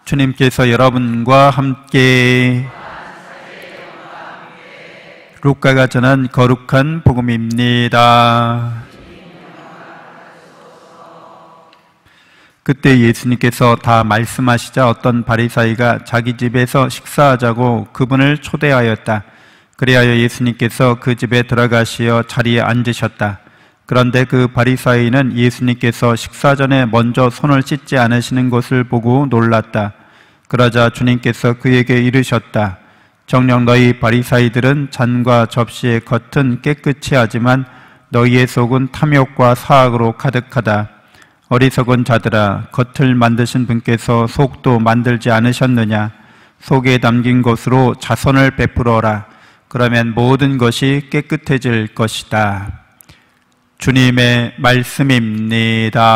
주님께서 여러분과 함께 루카가 전한 거룩한 복음입니다. 그때 예수님께서 다 말씀하시자 어떤 바리사이가 자기 집에서 식사하자고 그분을 초대하였다. 그리하여 예수님께서 그 집에 들어가시어 자리에 앉으셨다. 그런데 그 바리사이는 예수님께서 식사 전에 먼저 손을 씻지 않으시는 것을 보고 놀랐다. 그러자 주님께서 그에게 이르셨다. 정녕 너희 바리사이들은 잔과 접시의 겉은 깨끗이 하지만 너희의 속은 탐욕과 사악으로 가득하다. 어리석은 자들아, 겉을 만드신 분께서 속도 만들지 않으셨느냐? 속에 담긴 것으로 자선을 베풀어라. 그러면 모든 것이 깨끗해질 것이다. 주님의 말씀입니다.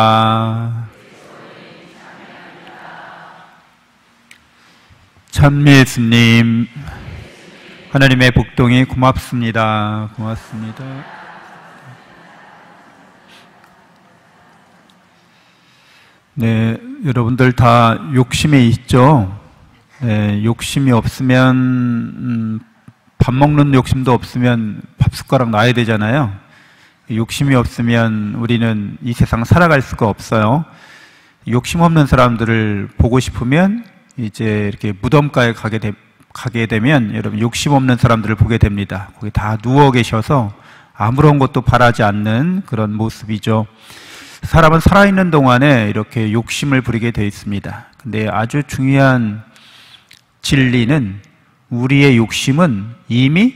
참 예수님, 하나님의 복동이 고맙습니다. 고맙습니다. 네, 여러분들 다 욕심이 있죠? 네, 욕심이 없으면 밥 먹는 욕심도 없으면 밥 숟가락 놔야 되잖아요. 욕심이 없으면 우리는 이 세상 살아갈 수가 없어요. 욕심 없는 사람들을 보고 싶으면 이제 이렇게 무덤가에 가게 되면 여러분 욕심 없는 사람들을 보게 됩니다. 거기 다 누워 계셔서 아무런 것도 바라지 않는 그런 모습이죠. 사람은 살아있는 동안에 이렇게 욕심을 부리게 되어 있습니다. 근데 아주 중요한 진리는 우리의 욕심은 이미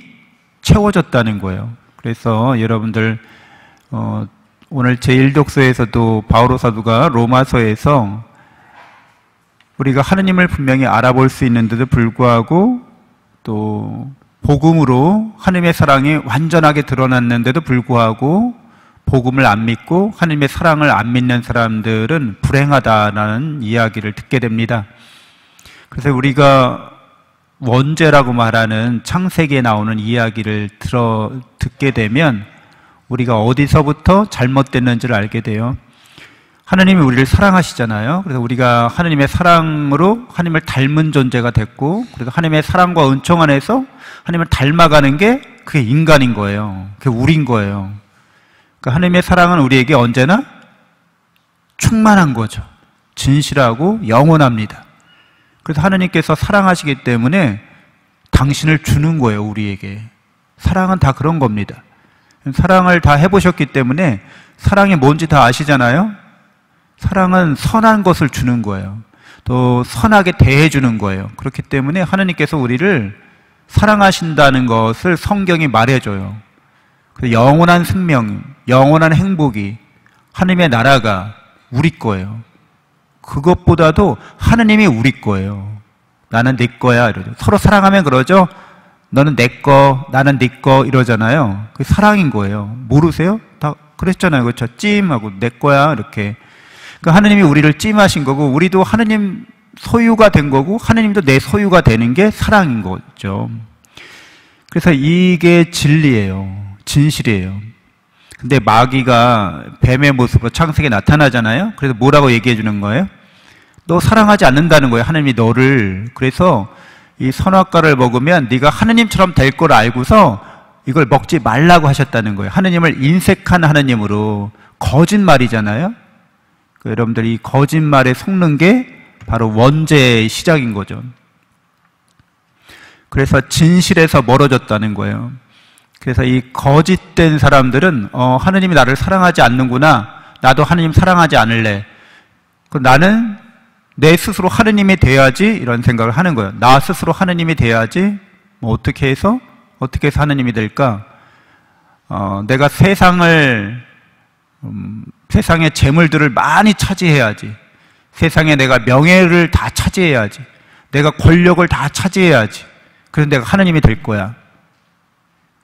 채워졌다는 거예요. 그래서 여러분들 오늘 제1독서에서도 바오로 사도가 로마서에서 우리가 하느님을 분명히 알아볼 수 있는데도 불구하고 또 복음으로 하느님의 사랑이 완전하게 드러났는데도 불구하고 복음을 안 믿고 하느님의 사랑을 안 믿는 사람들은 불행하다라는 이야기를 듣게 됩니다. 그래서 우리가 원죄라고 말하는 창세기에 나오는 이야기를 듣게 되면 우리가 어디서부터 잘못됐는지를 알게 돼요. 하나님이 우리를 사랑하시잖아요. 그래서 우리가 하나님의 사랑으로 하나님을 닮은 존재가 됐고, 그래서 하나님의 사랑과 은총 안에서 하나님을 닮아가는 게 그게 인간인 거예요. 그게 우리인 거예요. 그러니까 하나님의 사랑은 우리에게 언제나 충만한 거죠. 진실하고 영원합니다. 그래서 하나님께서 사랑하시기 때문에 당신을 주는 거예요, 우리에게. 사랑은 다 그런 겁니다. 사랑을 다 해보셨기 때문에 사랑이 뭔지 다 아시잖아요? 사랑은 선한 것을 주는 거예요. 또 선하게 대해주는 거예요. 그렇기 때문에 하나님께서 우리를 사랑하신다는 것을 성경이 말해줘요. 그래서 영원한 생명, 영원한 행복이 하나님의 나라가 우리 거예요. 그것보다도 하나님이 우리 거예요. 나는 네 거야 이러죠. 서로 사랑하면 그러죠. 너는 내 거, 나는 네 거 이러잖아요. 그게 사랑인 거예요. 모르세요? 다 그랬잖아요. 그렇죠? 찜하고 내 거야 이렇게. 그러니까 하나님이 우리를 찜하신 거고 우리도 하나님 소유가 된 거고 하나님도 내 소유가 되는 게 사랑인 거죠. 그래서 이게 진리예요. 진실이에요. 근데 마귀가 뱀의 모습으로 창세기에 나타나잖아요. 그래서 뭐라고 얘기해 주는 거예요? 너 사랑하지 않는다는 거예요. 하나님이 너를. 그래서 이 선악과를 먹으면 네가 하나님처럼 될 걸 알고서 이걸 먹지 말라고 하셨다는 거예요. 하나님을 인색한 하나님으로. 거짓말이잖아요. 여러분들이 거짓말에 속는 게 바로 원죄의 시작인 거죠. 그래서 진실에서 멀어졌다는 거예요. 그래서 이 거짓된 사람들은 하나님이 나를 사랑하지 않는구나. 나도 하나님 사랑하지 않을래. 나는 내 스스로 하느님이 돼야지 이런 생각을 하는 거예요. 나 스스로 하느님이 돼야지. 뭐 어떻게 해서 하느님이 될까? 내가 세상의 재물들을 많이 차지해야지. 세상에 내가 명예를 다 차지해야지. 내가 권력을 다 차지해야지. 그래서 내가 하느님이 될 거야.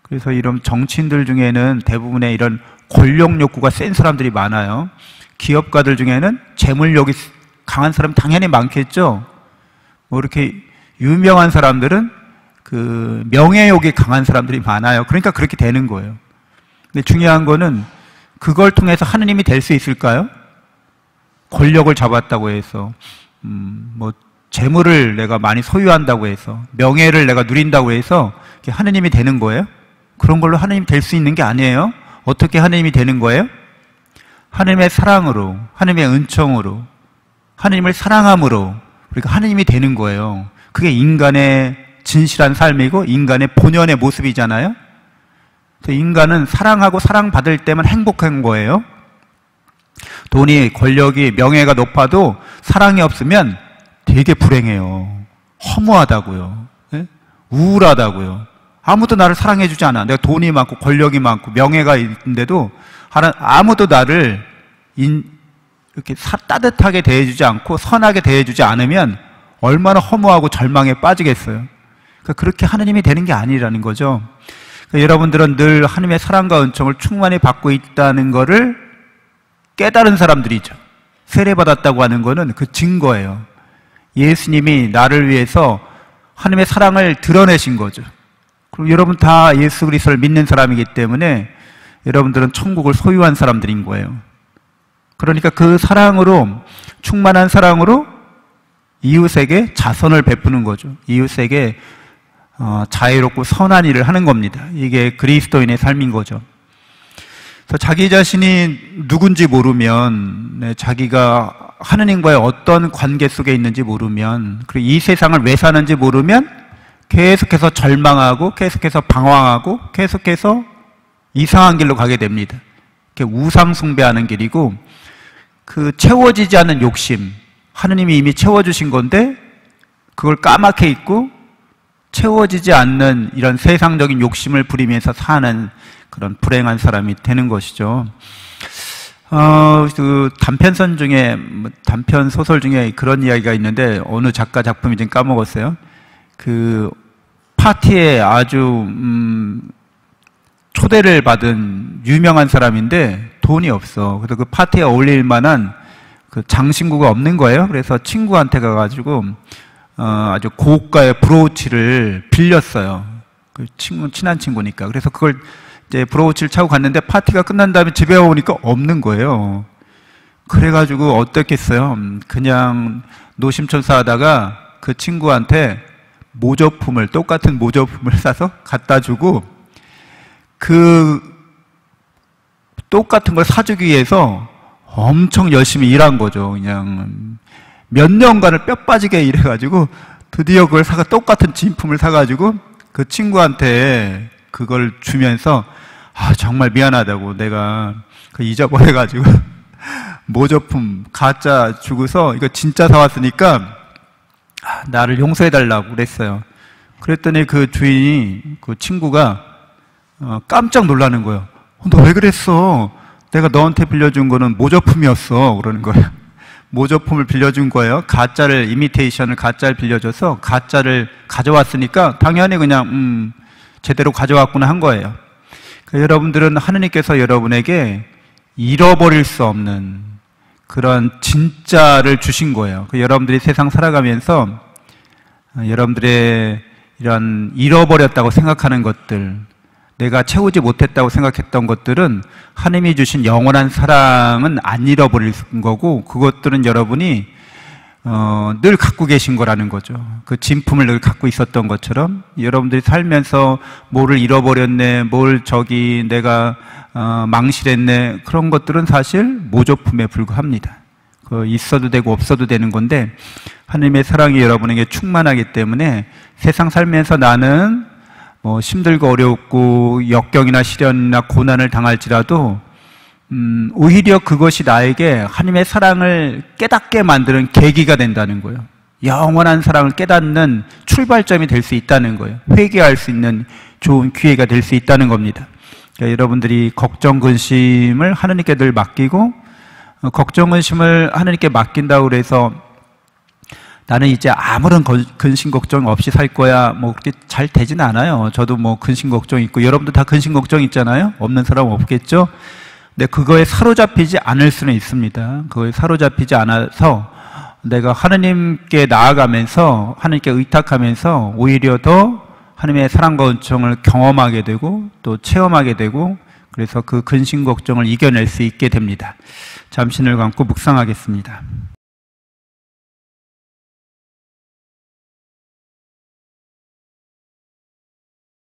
그래서 이런 정치인들 중에는 대부분의 이런 권력 욕구가 센 사람들이 많아요. 기업가들 중에는 재물욕이 강한 사람 당연히 많겠죠. 뭐 이렇게 유명한 사람들은 그 명예욕이 강한 사람들이 많아요. 그러니까 그렇게 되는 거예요. 근데 중요한 거는 그걸 통해서 하느님이 될 수 있을까요? 권력을 잡았다고 해서 뭐 재물을 내가 많이 소유한다고 해서, 명예를 내가 누린다고 해서 하느님이 되는 거예요? 그런 걸로 하느님이 될 수 있는 게 아니에요. 어떻게 하느님이 되는 거예요? 하느님의 사랑으로, 하느님의 은총으로, 하느님을 사랑함으로 우리가 하느님이 되는 거예요. 그게 인간의 진실한 삶이고 인간의 본연의 모습이잖아요. 인간은 사랑하고 사랑받을 때만 행복한 거예요. 돈이, 권력이, 명예가 높아도 사랑이 없으면 되게 불행해요. 허무하다고요. 네? 우울하다고요. 아무도 나를 사랑해주지 않아. 내가 돈이 많고 권력이 많고 명예가 있는데도 아무도 나를 이렇게 따뜻하게 대해주지 않고 선하게 대해주지 않으면 얼마나 허무하고 절망에 빠지겠어요. 그러니까 그렇게 하느님이 되는 게 아니라는 거죠. 그러니까 여러분들은 늘 하느님의 사랑과 은총을 충만히 받고 있다는 것을 깨달은 사람들이죠. 세례받았다고 하는 거는 그 증거예요. 예수님이 나를 위해서 하느님의 사랑을 드러내신 거죠. 그럼 여러분 다 예수 그리스도를 믿는 사람이기 때문에 여러분들은 천국을 소유한 사람들인 거예요. 그러니까 그 사랑으로, 충만한 사랑으로 이웃에게 자선을 베푸는 거죠. 이웃에게 자유롭고 선한 일을 하는 겁니다. 이게 그리스도인의 삶인 거죠. 그래서 자기 자신이 누군지 모르면, 자기가 하느님과의 어떤 관계 속에 있는지 모르면, 그리고 이 세상을 왜 사는지 모르면 계속해서 절망하고 계속해서 방황하고 계속해서 이상한 길로 가게 됩니다. 우상 숭배하는 길이고, 그 채워지지 않는 욕심, 하느님이 이미 채워주신 건데 그걸 까맣게 잊고 채워지지 않는 이런 세상적인 욕심을 부리면서 사는 그런 불행한 사람이 되는 것이죠. 그 단편선 중에, 단편 소설 중에 그런 이야기가 있는데, 어느 작가 작품인지 까먹었어요. 그 파티에 아주 초대를 받은 유명한 사람인데 돈이 없어. 그래서 그 파티에 어울릴 만한 그 장신구가 없는 거예요. 그래서 친구한테 가가지고 아주 고가의 브로치를 빌렸어요. 그 친한 친구니까. 그래서 그걸 이제 브로치를 차고 갔는데 파티가 끝난 다음에 집에 오니까 없는 거예요. 그래가지고 어떻겠어요? 그냥 노심초사하다가 그 친구한테 모조품을, 똑같은 모조품을 사서 갖다 주고, 그 똑같은 걸 사주기 위해서 엄청 열심히 일한 거죠. 그냥 몇 년간을 뼈 빠지게 일해가지고 드디어 그걸 똑같은 진품을 사가지고 그 친구한테 그걸 주면서, 정말 미안하다고, 내가 그 잊어버려가지고 모조품 가짜 주고서 이거 진짜 사왔으니까 나를 용서해달라고 그랬어요. 그랬더니 그 주인이, 그 친구가 깜짝 놀라는 거예요. 너 왜 그랬어? 내가 너한테 빌려준 거는 모조품이었어. 그러는 거예요. 모조품을 빌려준 거예요. 가짜를, 이미테이션을 가짜를 빌려줘서 가짜를 가져왔으니까 당연히 그냥 제대로 가져왔구나 한 거예요. 그러니까 여러분들은 하느님께서 여러분에게 잃어버릴 수 없는 그런 진짜를 주신 거예요. 여러분들이 세상 살아가면서 여러분들의 이런 잃어버렸다고 생각하는 것들, 내가 채우지 못했다고 생각했던 것들은 하느님이 주신 영원한 사랑은 안 잃어버릴 거고, 그것들은 여러분이 늘 갖고 계신 거라는 거죠. 그 진품을 늘 갖고 있었던 것처럼 여러분들이 살면서 뭐를 잃어버렸네, 내가 망실했네, 그런 것들은 사실 모조품에 불과합니다. 있어도 되고 없어도 되는 건데, 하느님의 사랑이 여러분에게 충만하기 때문에 세상 살면서 나는 힘들고 어렵고 역경이나 시련이나 고난을 당할지라도 오히려 그것이 나에게 하느님의 사랑을 깨닫게 만드는 계기가 된다는 거예요. 영원한 사랑을 깨닫는 출발점이 될 수 있다는 거예요. 회개할 수 있는 좋은 기회가 될 수 있다는 겁니다. 그러니까 여러분들이 걱정, 근심을 하느님께 늘 맡기고, 걱정, 근심을 하느님께 맡긴다고 그래서 나는 이제 아무런 근심 걱정 없이 살 거야, 그렇게 잘 되진 않아요. 저도 근심 걱정 있고, 여러분도 다 근심 걱정 있잖아요. 없는 사람 없겠죠? 근데 그거에 사로잡히지 않을 수는 있습니다. 그거에 사로잡히지 않아서 내가 하느님께 나아가면서, 하느님께 의탁하면서 오히려 더 하느님의 사랑과 은총을 경험하게 되고 또 체험하게 되고, 그래서 그 근심 걱정을 이겨낼 수 있게 됩니다. 잠시 눈을 감고 묵상하겠습니다.